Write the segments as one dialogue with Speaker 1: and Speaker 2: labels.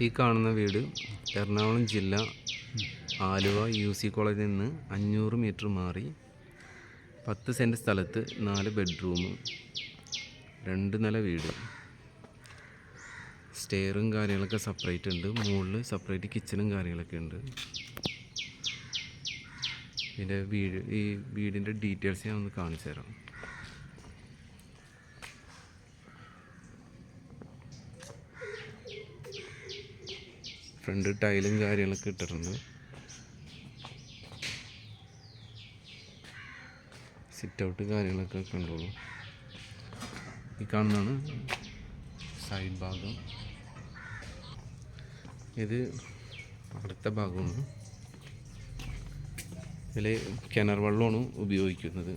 Speaker 1: ഈ കാണുന്ന വീട് എറണാകുളം ജില്ല ആലുവ UC കോളേജിൽ നിന്ന് 500 മീറ്റർ മാറി 10 സെൻറ്റ് സ്ഥലത്ത് 4 ബെഡ്റൂം 2 നില വീട്. സ്റ്റെയറും കാര്യങ്ങളൊക്കെ സെപ്പറേറ്റ് ഉണ്ട്. മുകളിൽ സെപ്പറേറ്റ് കിച്ചണും കാര്യങ്ങളൊക്കെ ഉണ്ട്. ഇതിൻ്റെ ഈ വീടിൻ്റെ ഡീറ്റെയിൽസ് ഞാൻ ഒന്ന് കാണിച്ചു തരാം. ഫ്രണ്ട് ടൈലും കാര്യങ്ങളൊക്കെ ഇട്ടിട്ടുണ്ട്. സിറ്റ് ഔട്ട് കാര്യങ്ങളൊക്കെ കണ്ടോളൂ. ഈ കാണുന്നതാണ് സൈഡ് ഭാഗം. ഇത് അടുത്ത ഭാഗമാണ്. ഇതിൽ കിണർ വെള്ളമാണ് ഉപയോഗിക്കുന്നത്.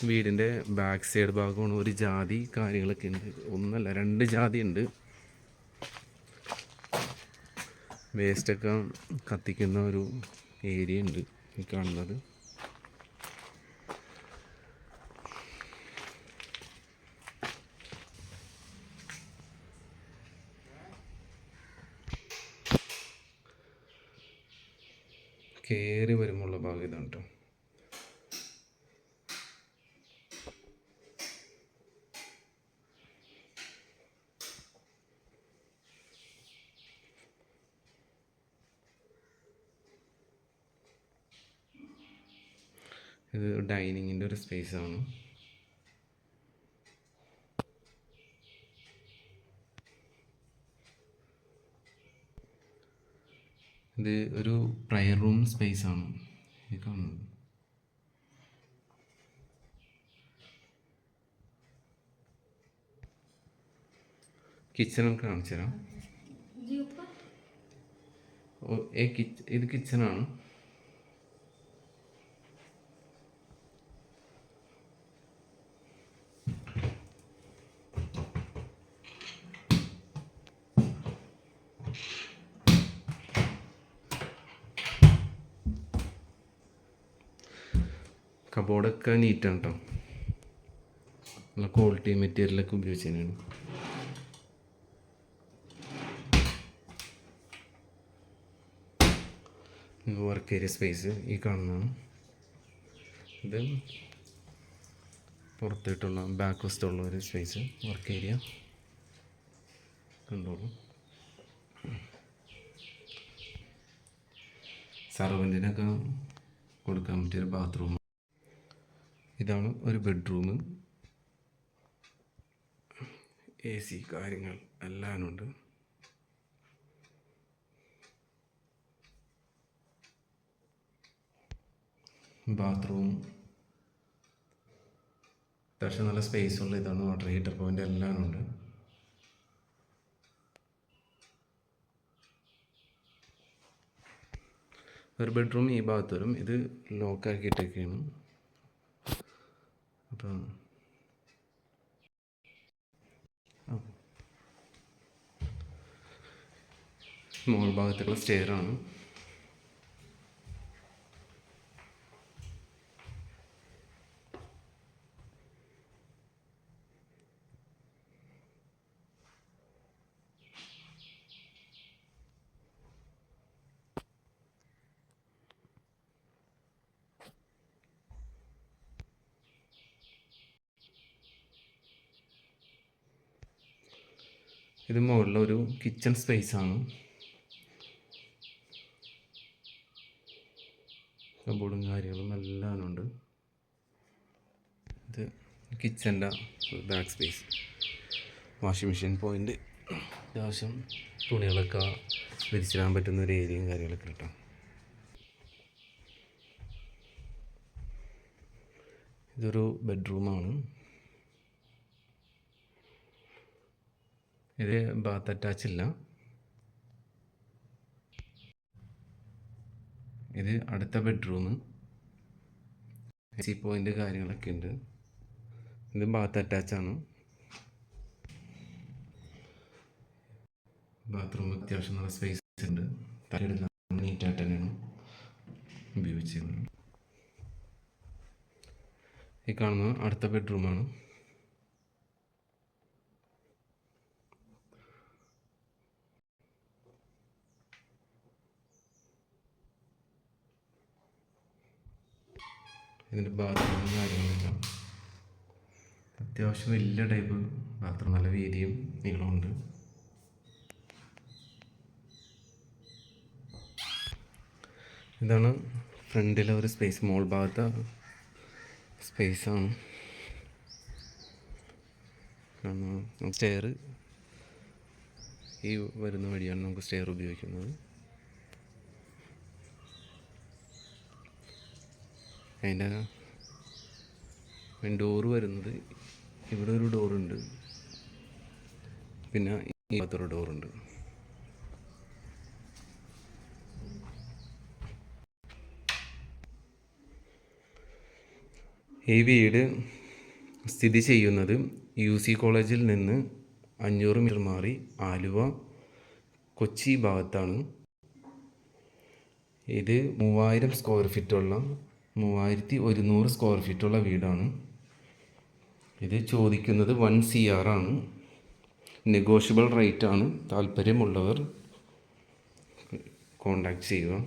Speaker 1: വീടിൻ്റെ ബാക്ക് സൈഡ് ഭാഗമാണ്. ഒരു ജാതി കാര്യങ്ങളൊക്കെ ഉണ്ട്. ഒന്നല്ല 2 ജാതി ഉണ്ട്. വേസ്റ്റൊക്കെ കത്തിക്കുന്ന ഒരു ഏരിയ ഉണ്ട് ഈ കാണുന്നത്. കയറി വരുമ്പോഴുള്ള ഭാഗം ഇതാണ് കേട്ടോ. ഇത് ഡൈനിങ്ങിൻ്റെ ഒരു സ്പേസാണ്. ഇത് ഒരു പ്രയർ റൂം സ്പേസാണ് ഈ കാണുന്നത്. കിച്ചണൊക്കെ കാണിച്ചു തരാം. ഇത് കിച്ചണാണ്. കബോർഡൊക്കെ നീറ്റാണ് കേട്ടോ. നല്ല ക്വാളിറ്റി മെറ്റീരിയലൊക്കെ ഉപയോഗിച്ച് തന്നെയാണ്. വർക്ക് ഏരിയ സ്പേസ് ഈ കാണുന്നതാണ്. ഇത് പുറത്തിട്ടുള്ള ബാക്ക് വശത്തുള്ള ഒരു സ്പേസ് വർക്ക് ഏരിയ കണ്ടോളൂ. സർവൻറ്റിനൊക്കെ കൊടുക്കാൻ പറ്റിയൊരു ബാത്റൂം. ഇതാണ് ഒരു ബെഡ്റൂം. AC കാര്യങ്ങൾ എല്ലാം ഉണ്ട്. ബാത്റൂം അത്യാവശ്യം നല്ല സ്പേസ് ഉള്ള ഇതാണ്. വാട്ടർ ഹീറ്റർ പോയിൻ്റ് എല്ലാം ഉണ്ട്. ഒരു ബെഡ്റൂം ഈ ഭാഗത്ത് വരും. ഇത് ലോക്കാക്കിയിട്ടൊക്കെയാണ്. അപ്പം മോൾ ഭാഗത്തുള്ള സ്റ്റെയറാണ്. ഇത് മുകളിലൊരു കിച്ചൺ സ്പേസാണ്. കബോർഡും കാര്യങ്ങളും എല്ലാം ഉണ്ട്. ഇത് കിച്ചൻ്റെ back space. Washing machine point. അത്യാവശ്യം തുണികളൊക്കെ വിരിച്ചിടാൻ പറ്റുന്ന ഒരു ഏരിയയും കാര്യങ്ങളൊക്കെ കിട്ടും. ഇതൊരു ബെഡ്റൂമാണ്. ഇത് ബാത്ത് അറ്റാച്ച് ഇല്ല. ഇത് അടുത്ത ബെഡ്റൂം. AC പോയിൻ്റ് കാര്യങ്ങളൊക്കെ ഉണ്ട്. ഇത് ബാത്ത് അറ്റാച്ചാണ്. ബാത്റൂം അത്യാവശ്യം നല്ല സ്പേസ് ഉണ്ട്. തലയിടുന്ന നീറ്റായിട്ട് തന്നെയാണ് ഉപയോഗിച്ചിരുന്നത്. ഈ കാണുന്ന അടുത്ത ബെഡ്റൂമാണ്. ഇതിൻ്റെ ബാത്റൂമും കാര്യങ്ങളെല്ലാം അത്യാവശ്യം വലിയ ടൈപ്പ് ബാത്റൂം, നല്ല വീതിയും നീളമുണ്ട്. ഇതാണ് ഫ്രണ്ടിലെ ഒരു സ്പേസ്, മോൾ ഭാഗത്തെ സ്പേസാണ്. സ്റ്റെയർ ഈ വരുന്ന വഴിയാണ് നമുക്ക് സ്റ്റെയർ ഉപയോഗിക്കുന്നത്. അതിൻ്റെ ഡോറ് വരുന്നത് ഇവിടെ ഒരു ഡോറുണ്ട്, പിന്നെ ഈ ഭാഗത്തൊരു ഡോറുണ്ട്. ഈ വീട് സ്ഥിതി ചെയ്യുന്നത് UC കോളേജിൽ നിന്ന് 500 മീറ്റർ മാറി ആലുവ കൊച്ചി ഭാഗത്താണ്. ഇത് 3000 സ്ക്വയർ ഫീറ്റുള്ള 3100 സ്ക്വയർ ഫീറ്റുള്ള വീടാണ്. ഇത് ചോദിക്കുന്നത് 1 CR ആണ്. നെഗോഷ്യബിൾ റേറ്റ് ആണ്. താല്പര്യമുള്ളവർ കോൺടാക്റ്റ് ചെയ്യുക.